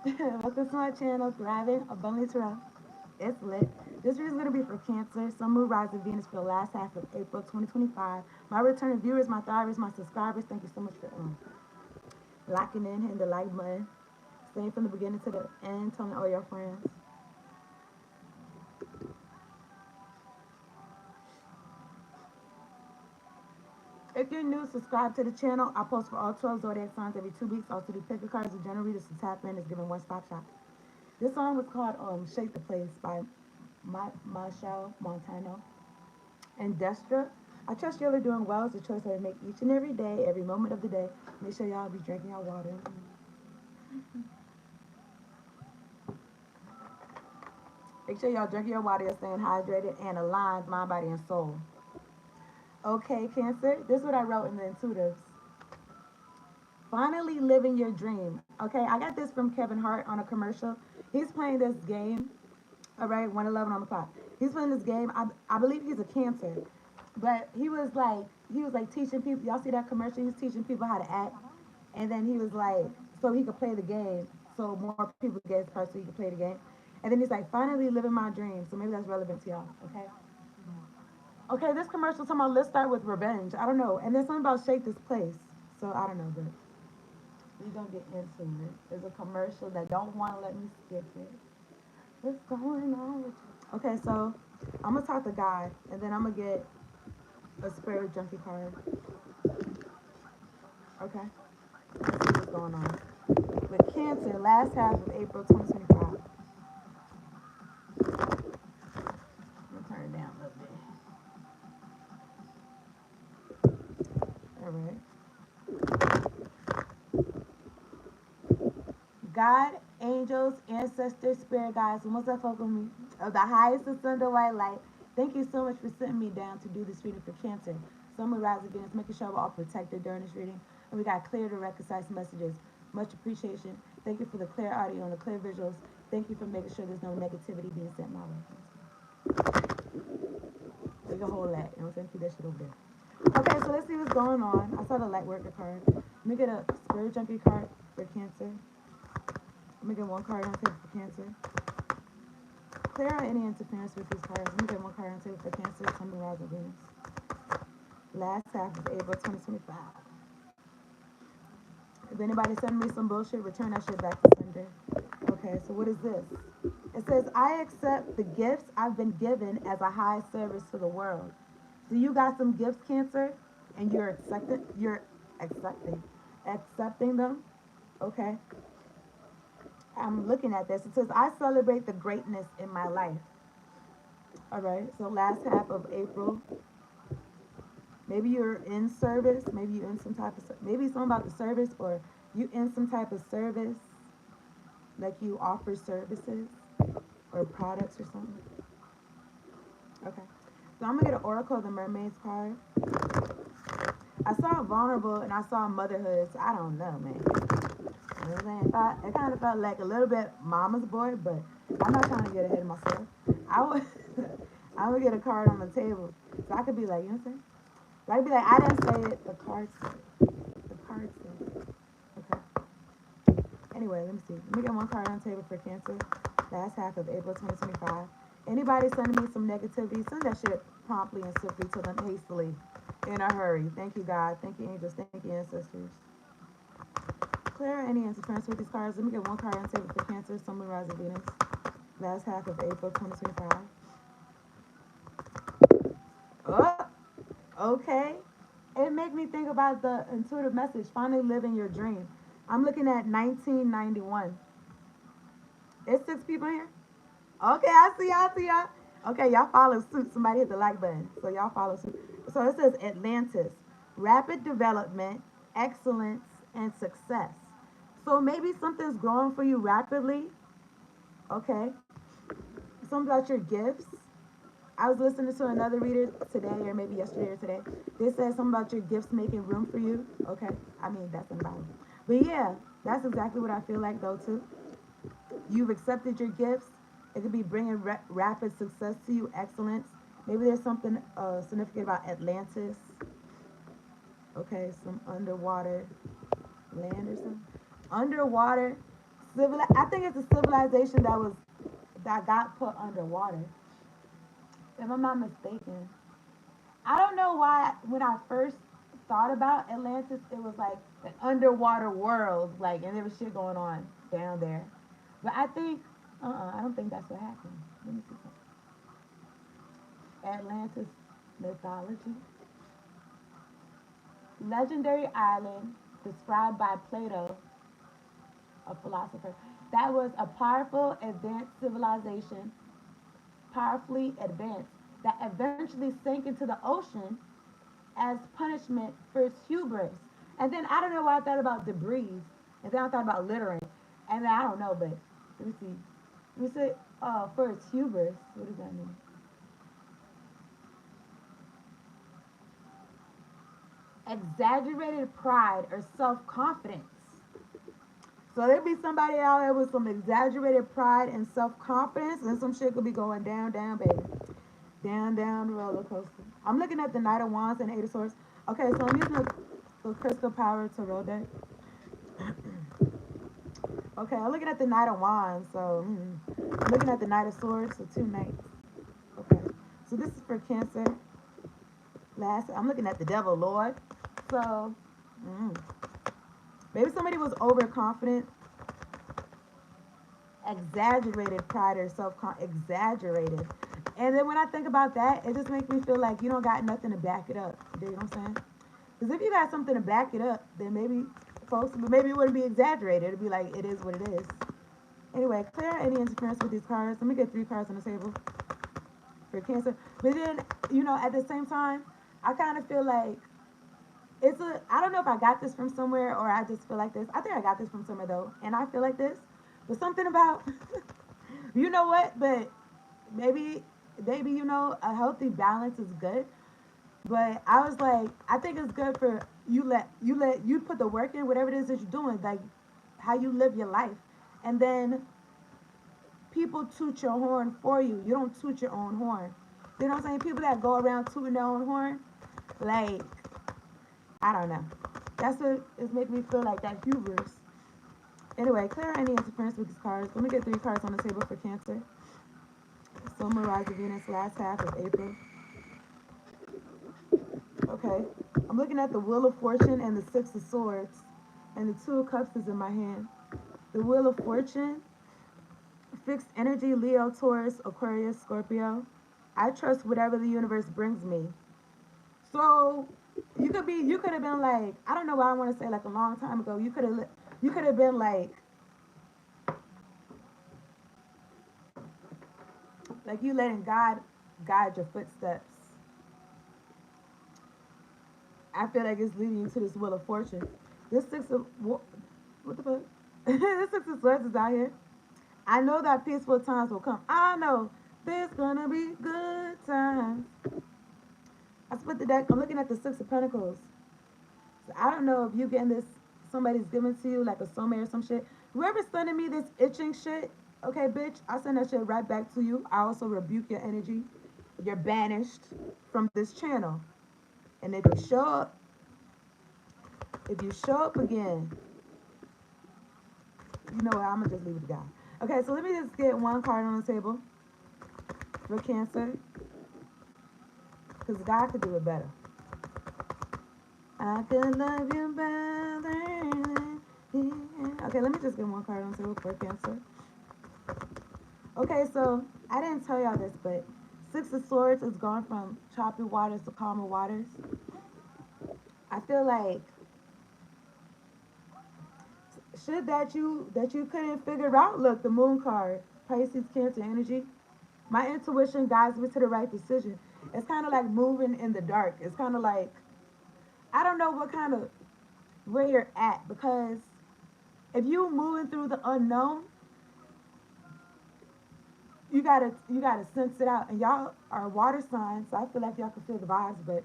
Welcome to my channel, Thriving Abundantly Terrell. It's lit. This video is going to be for Cancer, Sun, Moon, Rising, Venus for the last half of April 2025. My returning viewers, my thrivers, my subscribers, thank you so much for locking in, hitting the like button, staying from the beginning to the end, telling all your friends. If you're new, subscribe to the channel. I post for all 12 zodiac signs every 2 weeks. I also do picker cards and general readers to tap in. Is given one-stop shop. This song was called "Shake the Place" by Michelle Montano and Destra. I trust y'all are doing well. It's a choice I make each and every day, every moment of the day. Make sure y'all be drinking your water. Make sure y'all drinking your water, you're staying hydrated and aligned, mind, body, and soul. Okay, Cancer, this is what I wrote in the intuitives. Finally living your dream. Okay, I got this from Kevin Hart on a commercial. He's playing this game. All right, 111 on the clock. He's playing this game. I believe he's a Cancer, but he was like teaching people. Y'all see that commercial? He's teaching people how to act, and then he was like, so he could play the game, so more people get his part, so he could play the game. And then he's like, finally living my dream. So maybe that's relevant to y'all. Okay. Okay, this commercial talking about let's start with revenge. I don't know, and there's something about shake this place. So I don't know, but we gonna get into it. There's a commercial that don't want to let me skip it. What's going on with you? Okay, so I'm gonna talk to God, and then I'm gonna get a spirit junkie card. Okay, let's see what's going on with Cancer. Last half of April 2025. I'm gonna turn it down a little bit. All right. God, angels, ancestors, spirit guides, and what's up, folk with me? Of the highest ascended white light. Thank you so much for sitting me down to do this reading for Cancer. Sun, rising Venus, making sure we're all protected during this reading. And we got clear, direct, concise messages. Much appreciation. Thank you for the clear audio and the clear visuals. Thank you for making sure there's no negativity being sent my way. We can hold that. You know what I'm saying? Keep that shit over there. Okay, so let's see what's going on. I saw the light worker card. Let me get a spirit junkie card for Cancer. Let me get one card on table for Cancer. Clear out any interference with these cards. Let me get one card on table for Cancer, Sun, rising Venus. Last half of April 2025. If anybody send me some bullshit, return that shit back to sender. Okay, so what is this? It says, I accept the gifts I've been given as a high service to the world. So you got some gifts, Cancer, and you're accepting them. Okay. I'm looking at this. It says, I celebrate the greatness in my life. All right. So last half of April, maybe you're in service. Maybe you're in some type of, maybe something about the service, or you in some type of service, like you offer services or products or something. Okay. So I'm going to get an Oracle of the Mermaids card. I saw vulnerable and I saw motherhood. So I don't know, man. You know what I'm saying? It kind of felt like a little bit mama's boy, but I'm not trying to get ahead of myself. I would, I would get a card on the table, so I could be like, you know what I'm saying? So I could be like, I didn't say it. The card said it. The card said it. Okay. Anyway, let me see. Let me get one card on the table for Cancer. Last half of April 2025. Anybody sending me some negativity, send that shit promptly and swiftly to them hastily, in a hurry. Thank you, God. Thank you, angels. Thank you, ancestors. Clear any interference with these cards. Let me get one card on the table for Cancer, Sun, rising Venus. Last half of April 2025. Oh, okay. It made me think about the intuitive message, finally living your dream. I'm looking at 1991. It's 6 people here? Okay, I see y'all. Okay, y'all follow suit. Somebody hit the like button. So y'all follow suit. So it says Atlantis. Rapid development, excellence, and success. So maybe something's growing for you rapidly. Okay. Something about your gifts. I was listening to another reader today, or maybe yesterday or today. They said something about your gifts making room for you. Okay. I mean, that's in the Bible. But yeah, that's exactly what I feel like, though, too. You've accepted your gifts. It could be bringing rapid success to you, excellence. Maybe there's something significant about Atlantis. Okay, some underwater land or something. Underwater I think it's a civilization that got put underwater. If I'm not mistaken. I don't know why when I first thought about Atlantis, it was like an underwater world, like, and there was shit going on down there. But I think, I don't think that's what happened. Let me see something. Atlantis mythology, legendary island described by Plato, a philosopher, that was a powerful, advanced civilization, powerfully advanced, that eventually sank into the ocean as punishment for its hubris. And then I don't know why I thought about debris, and then I thought about littering, and then I don't know, but let me see. Let me say, for its hubris. What does that mean? Exaggerated pride or self confidence. So there'd be somebody out there with some exaggerated pride and self confidence, and some shit could be going down, down, baby. Down, down the roller coaster. I'm looking at the Knight of Wands and Eight of Swords. Okay, so I'm using the Crystal Power Tarot deck. Okay, I'm looking at the Knight of Wands, so I'm looking at the Knight of Swords, so two knights. Okay, so this is for Cancer. Last, I'm looking at the Devil Lord. So mm, maybe somebody was overconfident, exaggerated pride or exaggerated. And then when I think about that, it just makes me feel like you don't got nothing to back it up. You know what I'm saying? Because if you got something to back it up, then maybe folks, maybe it wouldn't be exaggerated. It'd be like it is what it is. Anyway, clear any interference with these cards. Let me get three cards on the table for Cancer. But then, at the same time, I kind of feel like I don't know if I got this from somewhere or I just feel like this. I think I got this from somewhere though, and I feel like this. But something about, you know what? But maybe, a healthy balance is good. But I was like, I think it's good for you put the work in, whatever it is that you're doing, like how you live your life, and then people toot your horn for you. You don't toot your own horn. You know what I'm saying? People that go around tooting their own horn, like, I don't know. That's what is making me feel like that hubris. Anyway, clear any interference with these cards. Let me get three cards on the table for Cancer. Sun, Moon, Rise of Venus, last half of April. Okay. I'm looking at the Wheel of Fortune and the Six of Swords. And the Two of Cups is in my hand. The Wheel of Fortune, fixed energy, Leo, Taurus, Aquarius, Scorpio. I trust whatever the universe brings me. So you could have been like, I don't know why I want to say like a long time ago. You could have been like you letting God guide your footsteps. I feel like it's leading you to this Wheel of Fortune. This six of what the fuck? This six of swords is out here. I know that peaceful times will come. I know there's gonna be good times. I split the deck. I'm looking at the Six of Pentacles. So I don't know if you getting this. Somebody's giving to you like a soulmate or some shit. Whoever's sending me this itching shit, okay, bitch, I send that shit right back to you. I also rebuke your energy. You're banished from this channel. And if you show up again, you know what? I'm gonna just leave it to God. Okay, so let me just get one card on the table for Cancer, because God could do it better. I could love you better. Yeah. Okay, let me just get one card on the table for Cancer. Okay, so I didn't tell y'all this, but Six of Swords is going from choppy waters to calmer waters. I feel like shit that you couldn't figure out. Look, the Moon card, Pisces, Cancer energy. My intuition guides me to the right decision. It's kind of like moving in the dark. It's kind of like I don't know what kind of where you're at, because if you moving through the unknown, you gotta sense it out. And y'all are water signs, so I feel like y'all can feel the vibes. But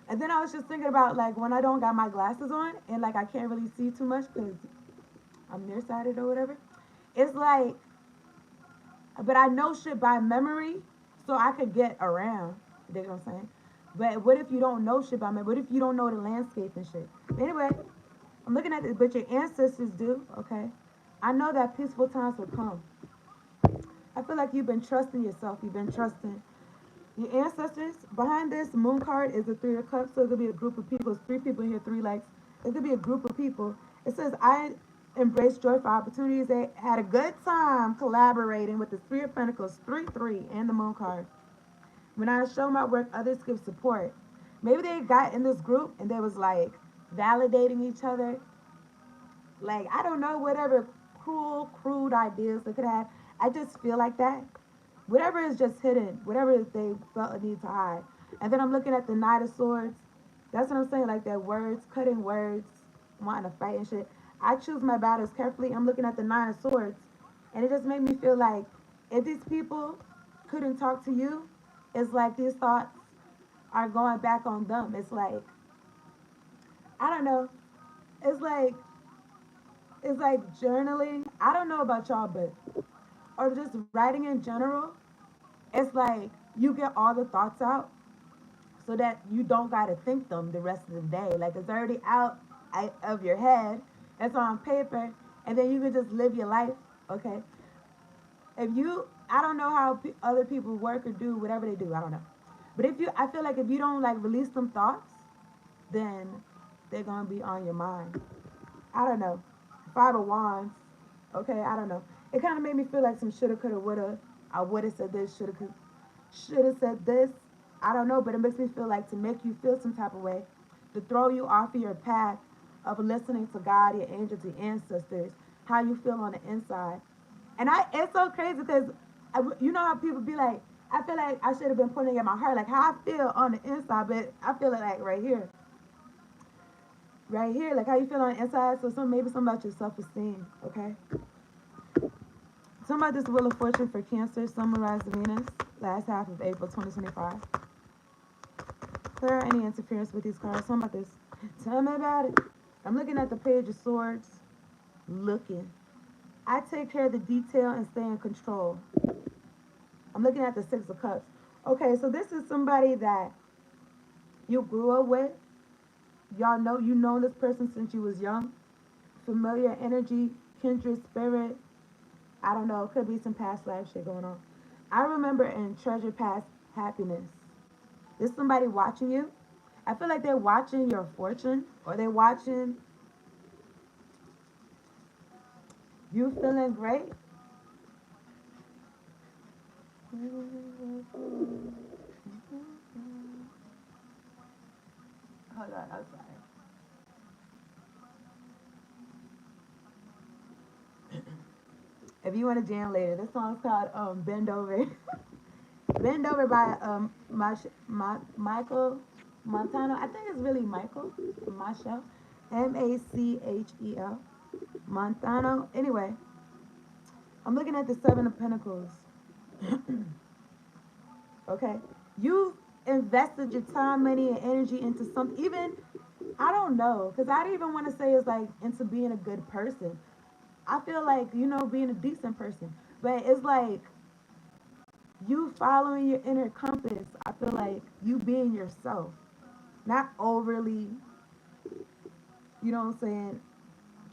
and then I was just thinking about like when I don't got my glasses on and like I can't really see too much because I'm nearsighted or whatever. It's like, but I know shit by memory, so I could get around. You know what I'm saying? But what if you don't know shit by memory? What if you don't know the landscape and shit? But anyway, I'm looking at this, but your ancestors do. Okay, I know that peaceful times will come. I feel like you've been trusting yourself. You've been trusting your ancestors. Behind this moon card is the Three of Cups, so it could be a group of people. It's three people here, three likes. It could be a group of people. It says, I embrace joyful opportunities. They had a good time collaborating with the Three of Pentacles, 3-3, and the moon card. When I show my work, others give support. Maybe they got in this group and they was like validating each other. Like, I don't know, whatever crude ideas they could have. I just feel like that. Whatever is just hidden, whatever they felt a need to hide. And then I'm looking at the Knight of Swords. That's what I'm saying, like that words, cutting words, wanting to fight and shit. I choose my battles carefully. I'm looking at the Nine of Swords. And it just made me feel like if these people couldn't talk to you, it's like these thoughts are going back on them. It's like, I don't know. It's like it's like journaling. I don't know about y'all, but or just writing in general. It's like you get all the thoughts out so that you don't gotta think them the rest of the day. Like it's already out of your head. It's on paper, and then you can just live your life. Okay. If you, I don't know how other people work or do whatever they do. I don't know. But if you, I feel like if you don't like release some thoughts, then they're gonna be on your mind. I don't know. Five of Wands. Okay, I don't know. It kind of made me feel like some shoulda, coulda, woulda. I woulda said this, shoulda said this. I don't know, but it makes me feel like to make you feel some type of way, to throw you off of your path of listening to God, your angels, your ancestors, how you feel on the inside. And it's so crazy because you know how people be like, I feel like I should have been putting it in my heart, like how I feel on the inside, but I feel it like right here, like how you feel on the inside. So maybe something about your self-esteem, okay? Something about this Wheel of Fortune for Cancer, summarized Venus, last half of April 2025. Clear any interference with these cards. Something about this. Tell me about it. I'm looking at the Page of Swords. Looking. I take care of the detail and stay in control. I'm looking at the Six of Cups. Okay, so this is somebody that you grew up with. Y'all know you know this person since you was young. Familiar energy, kindred spirit. I don't know. It could be some past life shit going on. I remember and treasure past happiness. There's somebody watching you. I feel like they're watching your fortune or they're watching you feeling great. Hold on, I'm sorry. If you want to jam later, this song's called "Bend Over." "Bend Over" by Michael Montano. I think it's really Michael Machel, Machel Montano. Anyway, I'm looking at the Seven of Pentacles. Okay, you invested your time, money, and energy into something. Even I don't know, because I don't even want to say it's like into being a good person. I feel like being a decent person, but it's like you following your inner compass. I feel like you being yourself, not overly, you know what I'm saying,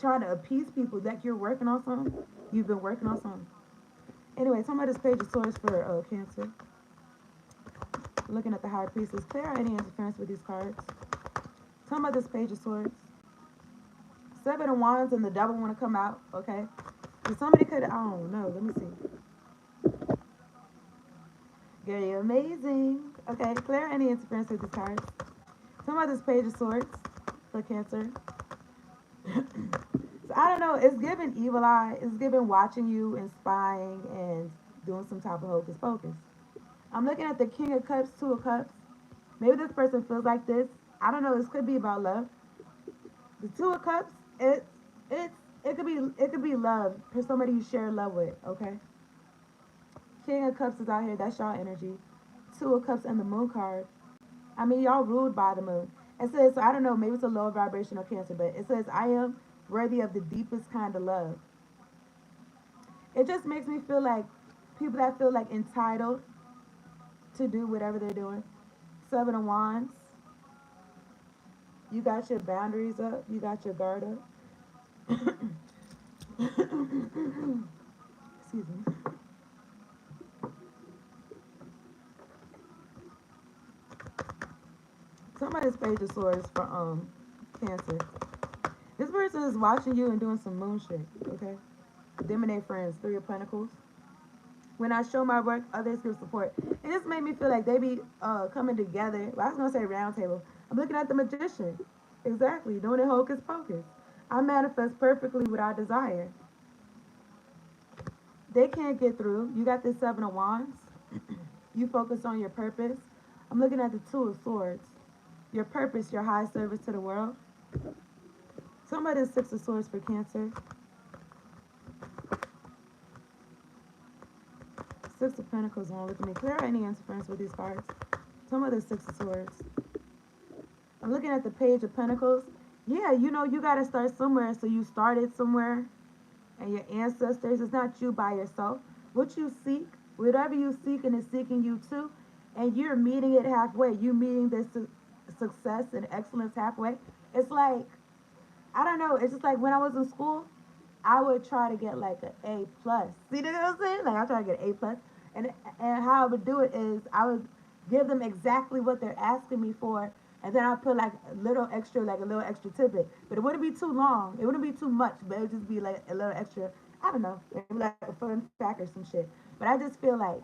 trying to appease people. Like you're working on something. You've been working on something. Anyway, talking about this Page of Swords for Cancer. Looking at the High Priestess. Clear any interference with these cards. Talking about this Page of Swords. Seven of Wands and the Devil want to come out. Okay. So somebody could. I don't know. Let me see. Very amazing. Okay. Clear any interference with these cards. Talking about this Page of Swords for Cancer. So I don't know. It's giving evil eye. It's giving watching you and spying and doing some type of hocus pocus. I'm looking at the King of Cups, Two of Cups. Maybe this person feels like this. I don't know. This could be about love. The Two of Cups. It's it could be love for somebody you share love with. Okay. King of Cups is out here. That's y'all energy. Two of Cups and the Moon card. I mean, y'all ruled by the moon. It says, so I don't know, maybe it's a low vibrational Cancer, but it says, I am worthy of the deepest kind of love. It just makes me feel like people that feel like entitled to do whatever they're doing. Seven of Wands. You got your boundaries up. You got your guard up. Excuse me. Somebody's page of swords for Cancer. This person is watching you and doing some moon shit. Okay. Them and their friends. Three of Pentacles. When I show my work, others give support. It just made me feel like they be coming together. Well, I was gonna say round table. I'm looking at the magician. Exactly, doing it hocus pocus. I manifest perfectly what I desire. They can't get through. You got this Seven of Wands. You focus on your purpose. I'm looking at the Two of Swords. Your purpose, your high service to the world. Somebody is Six of Swords for Cancer. Six of Pentacles won't look at me. Clear any interference with these cards. Somebody is Six of Swords. I'm looking at the Page of Pentacles. Yeah, you know you got to start somewhere. So you started somewhere. And your ancestors, it's not you by yourself. What you seek, whatever you seek and is seeking you too, and you're meeting it halfway. You meeting this success and excellence halfway. It's like, I don't know. It's just like when I was in school, I would try to get like an A plus. See what I'm saying? Like I try to get an A plus, and how I would do it is I would give them exactly what they're asking me for, and then I'll put like a little extra tidbit. But it wouldn't be too long. It wouldn't be too much, but it would just be like a little extra. I don't know, maybe like a fun fact or some shit. But I just feel like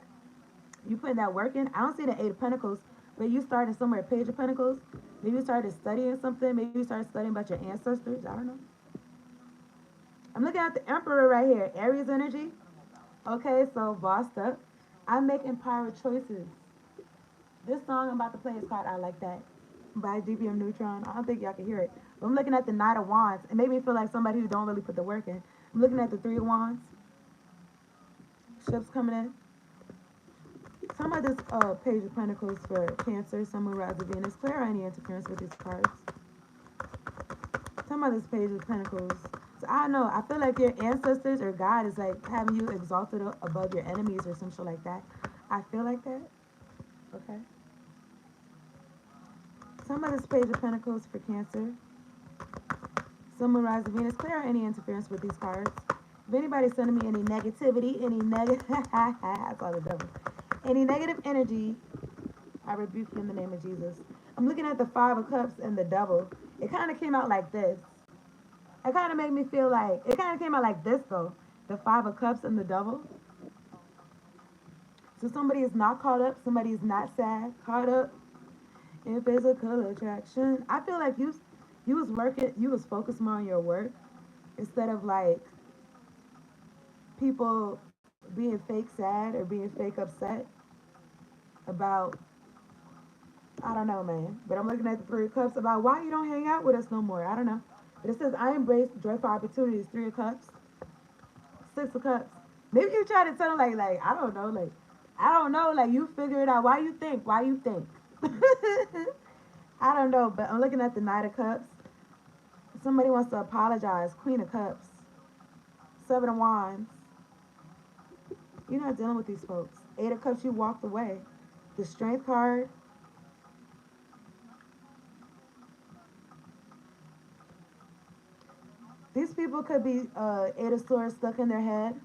you putting that work in. I don't see the Eight of Pentacles, but you started somewhere, Page of Pentacles. Maybe you started studying something. Maybe you started studying about your ancestors. I don't know. I'm looking at the Emperor right here. Aries energy. Okay, so bossed up. I'm making empowered choices. This song I'm about to play is called I Like That by GBM Neutron. I don't think y'all can hear it. But I'm looking at the Knight of Wands. It made me feel like somebody who don't really put the work in. I'm looking at the Three of Wands. Ships coming in. Some of this Page of Pentacles for Cancer, Sun, Moon, Rise of Venus. Clear any interference with these cards. Some of this Page of Pentacles. So I don't know. I feel like your ancestors or God is like having you exalted above your enemies or some shit like that. I feel like that. Okay. Some of this Page of Pentacles for Cancer. Sun, Moon, Rise of Venus. Clear any interference with these cards. If anybody's sending me any negativity, any negative, I saw the devil. Any negative energy, I rebuke you in the name of Jesus. I'm looking at the Five of Cups and the Devil. It kind of came out like this. It kind of made me feel like, it kind of came out like this though. The Five of Cups and the Devil. So somebody is not caught up. Somebody is not sad. Caught up in physical attraction. I feel like you was working, you was focused more on your work instead of like people being fake sad or being fake upset about, I don't know, man. But I'm looking at the Three of Cups about why you don't hang out with us no more. I don't know. But it says, I embrace joyful opportunities. Three of Cups. Six of Cups. Maybe you try to tell them, I don't know. I don't know. Like, you figure it out. Why you think? Why you think? I don't know. But I'm looking at the Knight of Cups. Somebody wants to apologize. Queen of Cups. Seven of Wands. You're not dealing with these folks. Eight of Cups, you walked away. The Strength card. These people could be Eight of Swords stuck in their head.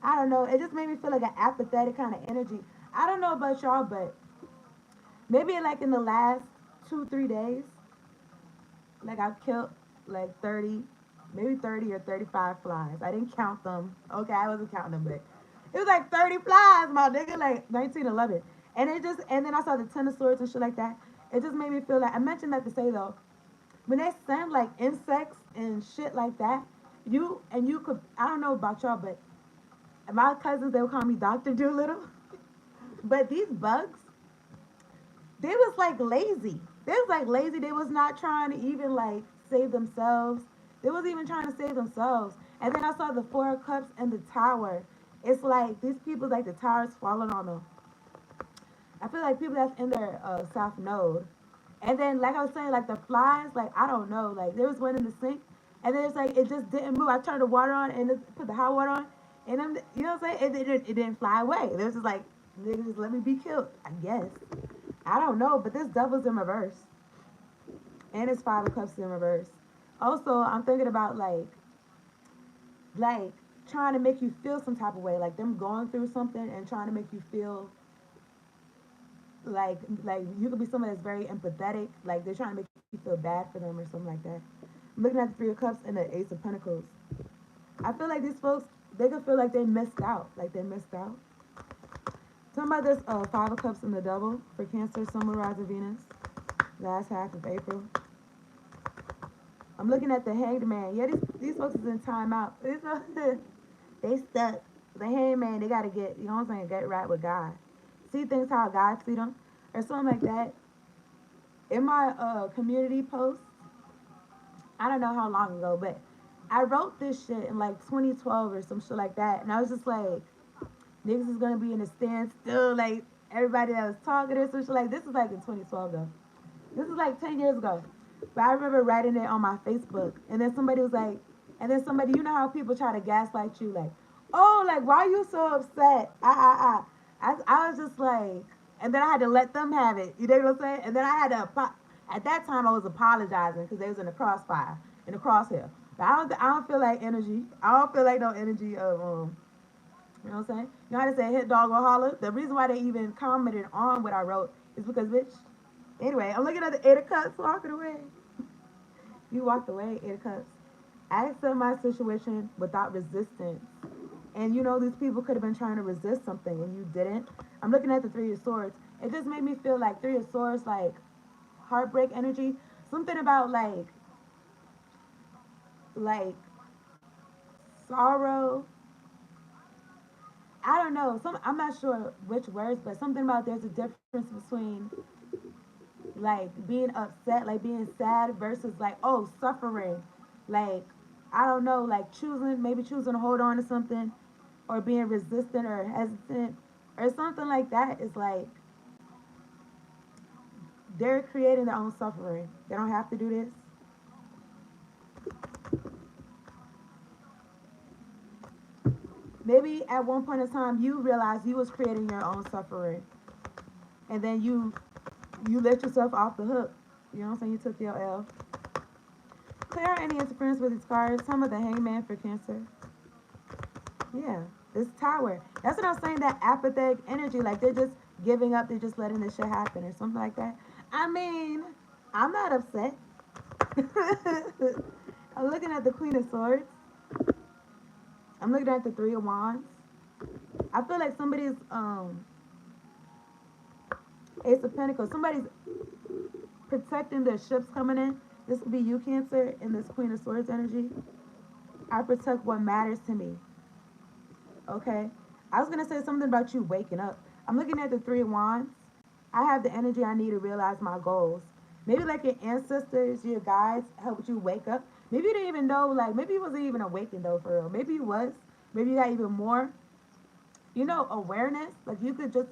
I don't know. It just made me feel like an apathetic kind of energy. I don't know about y'all, but maybe like in the last 2, 3 days, like I've killed like 30, maybe 30 or 35 flies. I didn't count them. Okay, I wasn't counting them, but it was like 30 flies, my nigga, like 1911. And then I saw the Ten of Swords and shit like that. It just made me feel like, I mentioned that to say though, when they send like insects and shit like that, you could, I don't know about y'all, but my cousins, they would call me Dr. Doolittle. But these bugs, they was like lazy. They was like lazy. They was not trying to even like save themselves. They wasn't even trying to save themselves. And then I saw the Four of Cups and the Tower. It's like these people, like the tower's falling on them. I feel like people that's in their south node. And then, like I was saying, like the flies, like I don't know, like there was one in the sink, and then it's like it just didn't move. I turned the water on and put the hot water on, and then you know what I'm saying? It didn't fly away. It was just like nigga, just let me be killed. I guess I don't know, but this devil's in reverse, and it's Five of Cups in reverse. Also, I'm thinking about like like trying to make you feel some type of way, like them going through something and trying to make you feel like you could be someone that's very empathetic, like they're trying to make you feel bad for them or something like that. I'm looking at the Three of Cups and the Ace of Pentacles. I feel like these folks, they could feel like they missed out, like they missed out. Talking about this Five of Cups in the double for Cancer, Sun, Moon, Rise, and Venus. Last half of April. I'm looking at the Hanged Man. Yeah, these folks is in timeout. They stuck. The Hanged Man, they gotta get, you know what I'm saying, get right with God. See things how God see them, or something like that. In my community post, I don't know how long ago, but I wrote this shit in like 2012 or some shit like that, and I was just like, niggas is gonna be in a standstill, like everybody that was talking or some shit like this is like in 2012 though. This is like 10 years ago. But I remember writing it on my Facebook. And then somebody was like, and then somebody, you know how people try to gaslight you, like, oh, like, why are you so upset? I was just like, and then I had to let them have it. You know what I'm saying? And then I had to, at that time, I was apologizing because they was in the crossfire, in the crosshair. But I don't feel like energy. I don't feel like no energy of, you know what I'm saying? You know how to say hit dog or holler? The reason why they even commented on what I wrote is because, bitch, anyway, I'm looking at the Eight of Cups walking away. You walked away, Eight of Cups. I accept my situation without resistance. And you know, these people could have been trying to resist something and you didn't. I'm looking at the Three of Swords. It just made me feel like Three of Swords, like heartbreak energy. Something about like sorrow. I don't know. I'm not sure which words, but something about there's a difference between like being upset, like being sad versus like oh suffering, like I don't know, like maybe choosing to hold on to something, or being resistant or hesitant, or something like that is like they're creating their own suffering. They don't have to do this. Maybe at one point in time you realized you was creating your own suffering, and then you let yourself off the hook. You know what I'm saying? You took your L. Clear any interference with these cards. Some of the Hangman for Cancer. Yeah, this Tower. That's what I'm saying. That apathetic energy, like they're just giving up. They're just letting this shit happen or something like that. I mean, I'm not upset. I'm looking at the Queen of Swords. I'm looking at the Three of Wands. I feel like somebody's Ace of Pentacles. Somebody's protecting their ships coming in. This could be you, Cancer, in this Queen of Swords energy. I protect what matters to me. Okay? I was going to say something about you waking up. I'm looking at the Three of Wands. I have the energy I need to realize my goals. Maybe like your ancestors, your guides helped you wake up. Maybe you didn't even know, like, maybe you wasn't even awakened though, for real. Maybe you was. Maybe you got even more, you know, awareness. Like, you could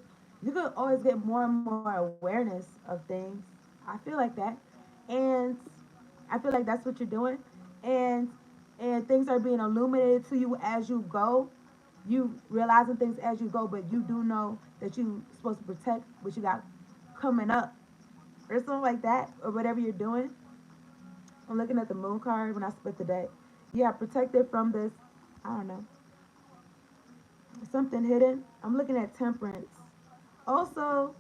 always get more and more awareness of things. I feel like that. And I feel like that's what you're doing. And things are being illuminated to you as you go. You realizing things as you go, but you do know that you supposed to protect what you got coming up or something like that, or whatever you're doing. I'm looking at the moon card when I split the deck. Yeah, protected from this, I don't know, something hidden. I'm looking at temperance. Also,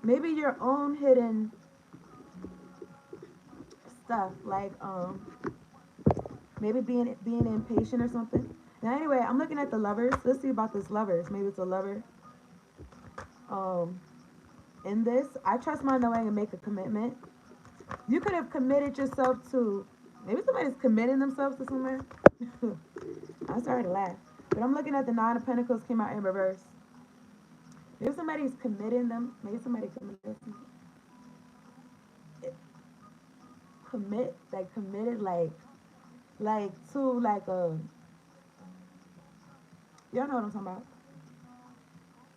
maybe your own hidden stuff, like maybe being impatient or something. Now, anyway, I'm looking at the lovers. Let's see about this lovers. Maybe it's a lover. Um, in this, I trust my knowing and make a commitment. You could have committed yourself to, maybe somebody's committing themselves to somewhere. I'm sorry to laugh, but I'm looking at the Nine of Pentacles came out in reverse. Maybe somebody's committing them. Maybe somebody committed. Committed, like to like a, y'all know what I'm talking about,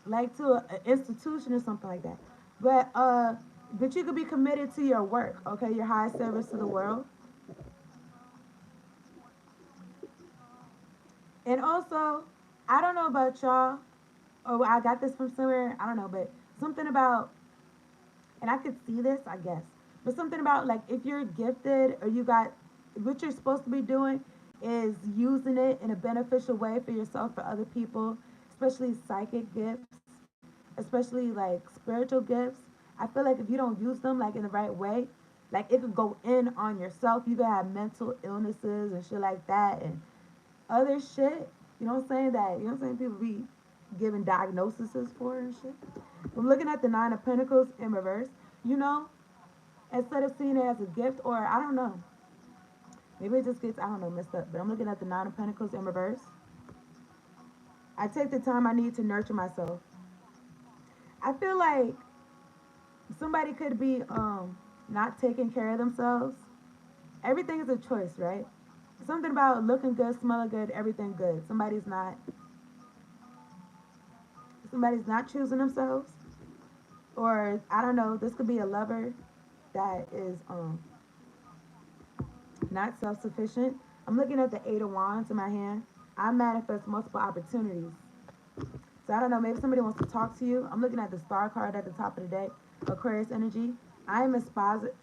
like to an institution or something like that. But you could be committed to your work, okay, your high service to the world. And also, I don't know about y'all, or I got this from somewhere, I don't know, but something about, and I could see this, I guess, but something about like if you're gifted or you got what you're supposed to be doing, is using it in a beneficial way for yourself, for other people, especially psychic gifts, especially like spiritual gifts. I feel like if you don't use them like in the right way, like it could go in on yourself. You could have mental illnesses and shit like that and other shit. You know what I'm saying? That you know what I'm saying? People be giving diagnoses for and shit. I'm looking at the Nine of Pentacles in reverse. You know, instead of seeing it as a gift, or I don't know, maybe it just gets, I don't know, messed up. But I'm looking at the Nine of Pentacles in reverse. I take the time I need to nurture myself. I feel like somebody could be not taking care of themselves. Everything is a choice, right? Something about looking good, smelling good, everything good. Somebody's not choosing themselves, or I don't know. This could be a lover that is not self sufficient. I'm looking at the Eight of Wands in my hand. I manifest multiple opportunities. So I don't know, maybe somebody wants to talk to you. I'm looking at the star card at the top of the deck, Aquarius energy. I am inspired.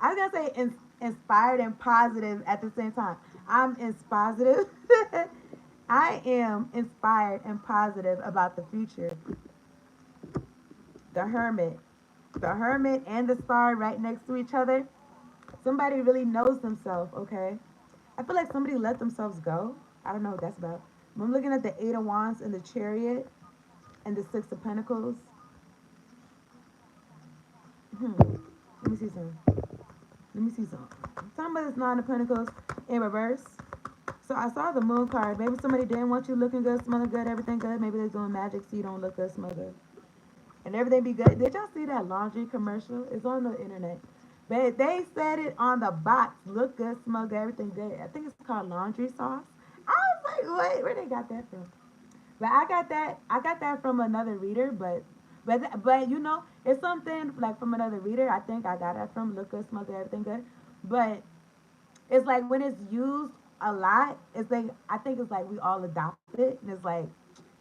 I was gonna say inspired and positive at the same time. I'm inspired. I am inspired and positive about the future. The Hermit. The Hermit and the Star right next to each other. Somebody really knows themselves, okay? I feel like somebody let themselves go. I don't know what that's about. I'm looking at the Eight of Wands and the Chariot and the Six of Pentacles. Let me see some. Let me see some. Talking about this Nine of Pentacles in reverse. So I saw the Moon card. Maybe somebody didn't want you looking good, smelling good, everything good. Maybe they're doing magic so you don't look good, smell good, and everything be good. Did y'all see that laundry commercial? It's on the internet. But they said it on the box. Look good, smell good, everything good. I think it's called laundry sauce. I was like, wait, where they got that from? But I got that from another reader, but you know, it's something like from another reader. I think I got that from look good, smell good, everything good. But it's like when it's used a lot, it's like I think it's like we all adopted it, and it's like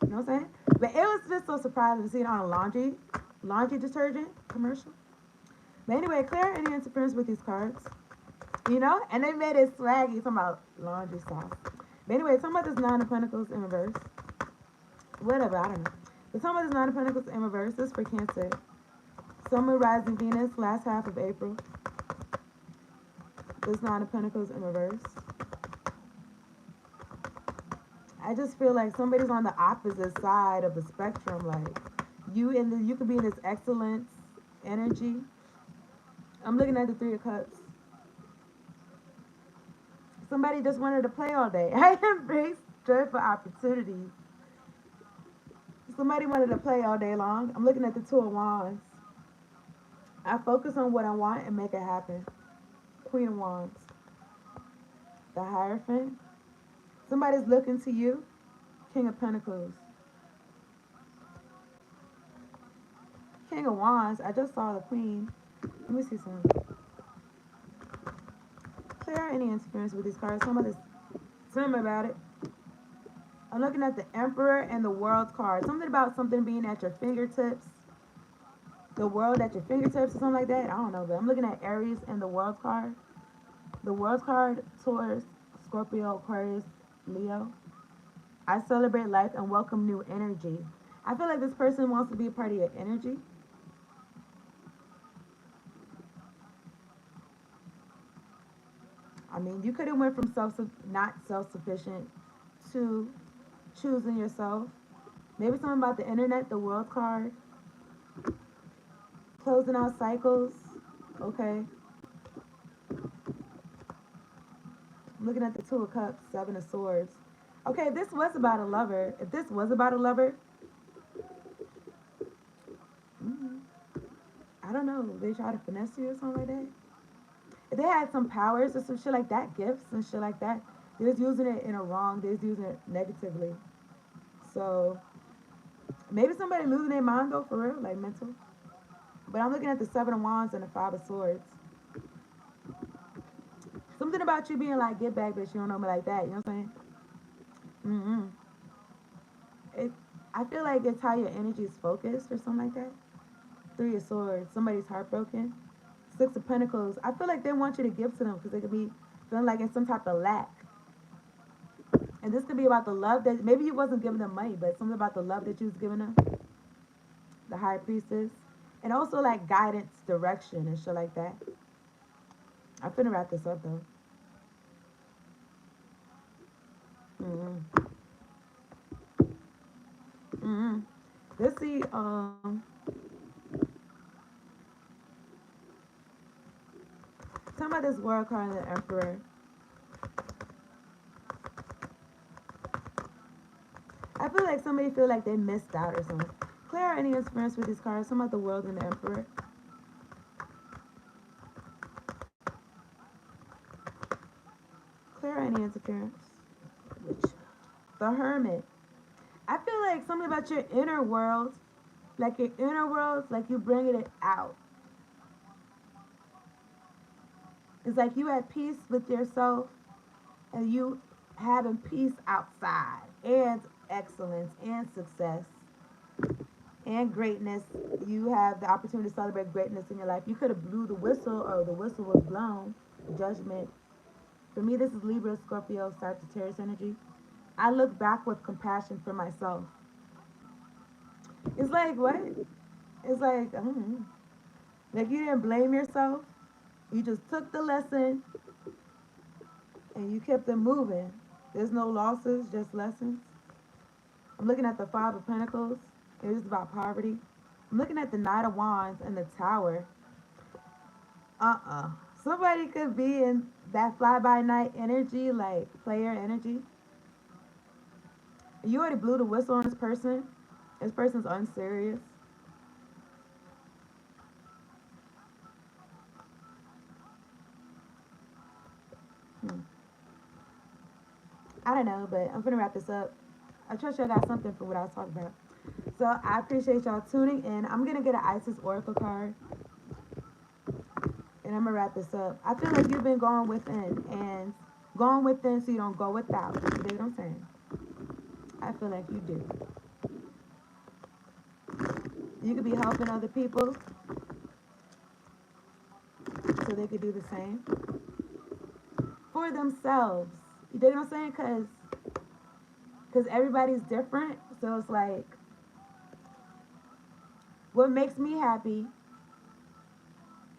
you know what I'm saying. But it was just so surprising to see it on a laundry detergent commercial. But anyway, clear any interference with these cards, you know, and they made it swaggy talking about laundry sauce. But anyway, talking about this Nine of Pentacles in reverse. Whatever, I don't know. But talking about this Nine of Pentacles in reverse. This is for Cancer. Sun, Moon, Rising, Venus, last half of April. This Nine of Pentacles in reverse. I just feel like somebody's on the opposite side of the spectrum. Like you could be in this excellence energy. I'm looking at the Three of Cups. Somebody just wanted to play all day. I embrace joyful opportunities. Somebody wanted to play all day long. I'm looking at the Two of Wands. I focus on what I want and make it happen. Queen of Wands. The Hierophant. Somebody's looking to you. King of Pentacles. King of Wands. I just saw the Queen. Let me see some. Clear any interference with these cards. Tell me about it. I'm looking at the Emperor and the World card. Something about something being at your fingertips. The world at your fingertips or something like that. I don't know, but I'm looking at Aries and the World card. The World card, Taurus, Scorpio, Aquarius, Leo. I celebrate life and welcome new energy. I feel like this person wants to be a part of your energy. I mean, you could have went from not self-sufficient to choosing yourself. Maybe something about the internet, the World card, closing out cycles. Okay. I'm looking at the Two of Cups, Seven of Swords. Okay, if this was about a lover, if this was about a lover, mm, I don't know, they try to finesse you or something like that. If they had some powers or some shit like that, gifts and shit like that, they're just using it in a wrong, they're just using it negatively. So maybe somebody losing their mind though, for real, like mental. But I'm looking at the Seven of Wands and the Five of Swords. Something about you being like, get back, bitch, you don't know me like that. You know what I'm saying? Mm-hmm. It, I feel like it's how your energy is focused or something like that. Three of Swords. Somebody's heartbroken. Six of Pentacles. I feel like they want you to give to them because they could be feeling like in some type of lack. And this could be about the love that maybe you wasn't giving them money, but something about the love that you was giving them, the high priestess. And also like guidance, direction, and shit like that. I'm finna wrap this up though. Mm-hmm. Mm-hmm. Let's see. Talking about this world card, the Emperor. I feel like somebody feel like they missed out or something. Clear any interference with these cards. Some about the world and the Emperor. Clear any interference. Which the Hermit. I feel like something about your inner world, like your inner world, like you bringing it out. It's like you at peace with yourself and you having peace outside and excellence and success and greatness. You have the opportunity to celebrate greatness in your life. You could have blew the whistle or the whistle was blown. Judgment. For me, this is Libra, Scorpio, Sagittarius energy. I look back with compassion for myself. It's like what? It's like I don't know. Like you didn't blame yourself. You just took the lesson and you kept it moving. There's no losses, just lessons. I'm looking at the Five of Pentacles. It is about poverty. I'm looking at the Knight of Wands and the Tower. Somebody could be in that fly by night energy, like player energy. You already blew the whistle on this person. This person's unserious. Hmm. I don't know, but I'm gonna wrap this up. I trust y'all got something from what I was talking about. So I appreciate y'all tuning in. I'm gonna get an Isis Oracle card, and I'm gonna wrap this up. I feel like you've been going within and going within so you don't go without. You dig what I'm saying? I feel like you do. You could be helping other people so they could do the same for themselves. You dig what I'm saying? Cause everybody's different. So it's like what makes me happy,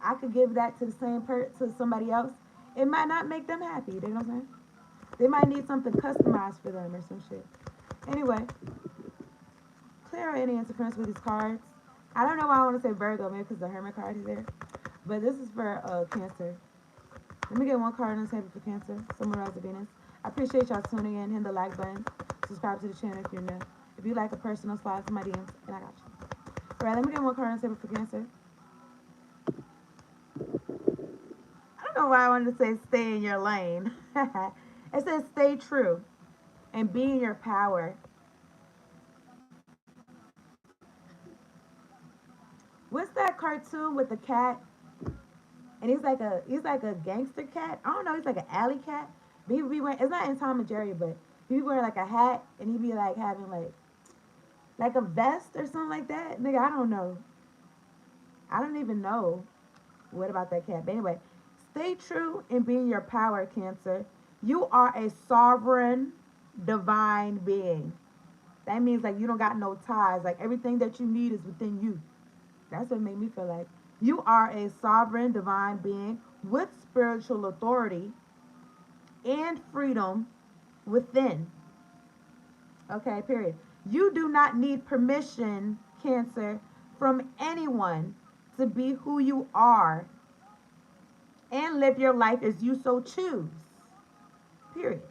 I could give that to the to somebody else. It might not make them happy. You know what I'm saying? They might need something customized for them or some shit. Anyway, clear any interference with these cards. I don't know why I want to say Virgo, maybe because the Hermit card is there. But this is for Cancer. Let me get one card on the table for Cancer. Summer Rise of Venus. I appreciate y'all tuning in. Hit the like button. Subscribe to the channel if you're new. If you like a personal, slide to my DMs, and I got you. All right, let me get one card on the table for Cancer. I don't know why I wanted to say stay in your lane. It says stay true and be in your power. What's that cartoon with the cat? And he's like a gangster cat. I don't know. He's like an alley cat. But he be wearing. It's not in Tom and Jerry, but he be wearing like a hat and he be like having like a vest or something like that. Nigga, I don't know. I don't even know what about that cat. But anyway, stay true in being your power, Cancer. You are a sovereign, divine being. That means like you don't got no ties. Like everything that you need is within you. That's what made me feel like you are a sovereign, divine being with spiritual authority and freedom within. Okay, period. You do not need permission, Cancer, from anyone to be who you are and live your life as you so choose. Period.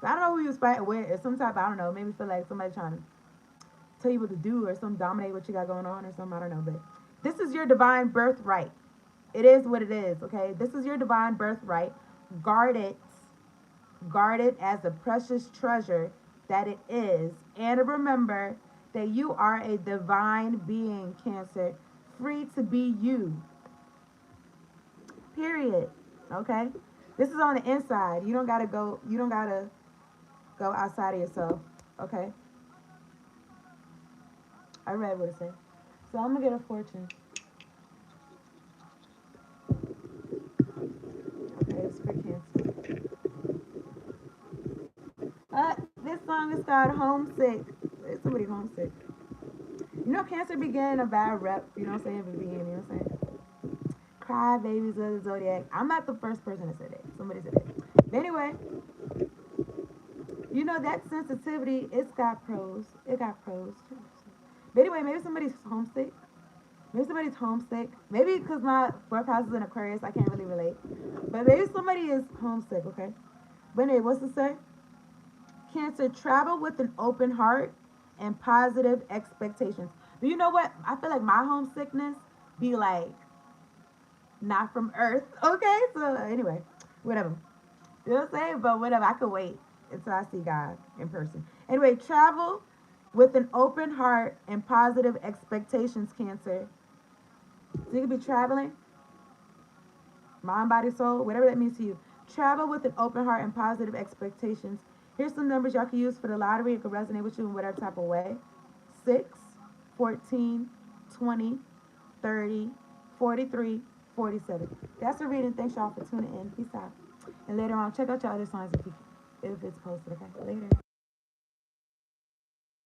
So I don't know who you was fighting with. Or some type, I don't know, maybe feel like somebody trying to tell you what to do or some dominate what you got going on or something. I don't know. But this is your divine birthright. It is what it is, okay? This is your divine birthright. Guard it. Guard it as a precious treasure that it is. And remember that you are a divine being, Cancer, free to be you. Period. Okay? This is on the inside. You don't gotta go outside of yourself. Okay? I read what it said. So I'm gonna get a fortune. Okay, it's for Cancer. song is called Homesick. Is somebody homesick? You know, Cancer be getting a bad rep, you know what I'm saying? For being, you know what I'm saying? Cry babies of the zodiac. I'm not the first person to say that. Somebody said it. But anyway, you know that sensitivity, it's got pros. It got pros. But anyway, maybe somebody's homesick. Maybe somebody's homesick. Maybe because my fourth house is in Aquarius, I can't really relate. But maybe somebody is homesick, okay? But anyway, what's it say? Cancer, travel with an open heart and positive expectations. But you know what? I feel like my homesickness be like not from Earth. Okay, so anyway, whatever. You know what I'm saying? But whatever, I could wait until I see God in person. Anyway, travel with an open heart and positive expectations, Cancer. So you could be traveling, mind, body, soul, whatever that means to you. Travel with an open heart and positive expectations. Here's some numbers y'all can use for the lottery. It could resonate with you in whatever type of way. 6, 14, 20, 30, 43, 47. That's a reading. Thanks y'all for tuning in. Peace out. And later on, check out your other signs if it's posted. Okay, later.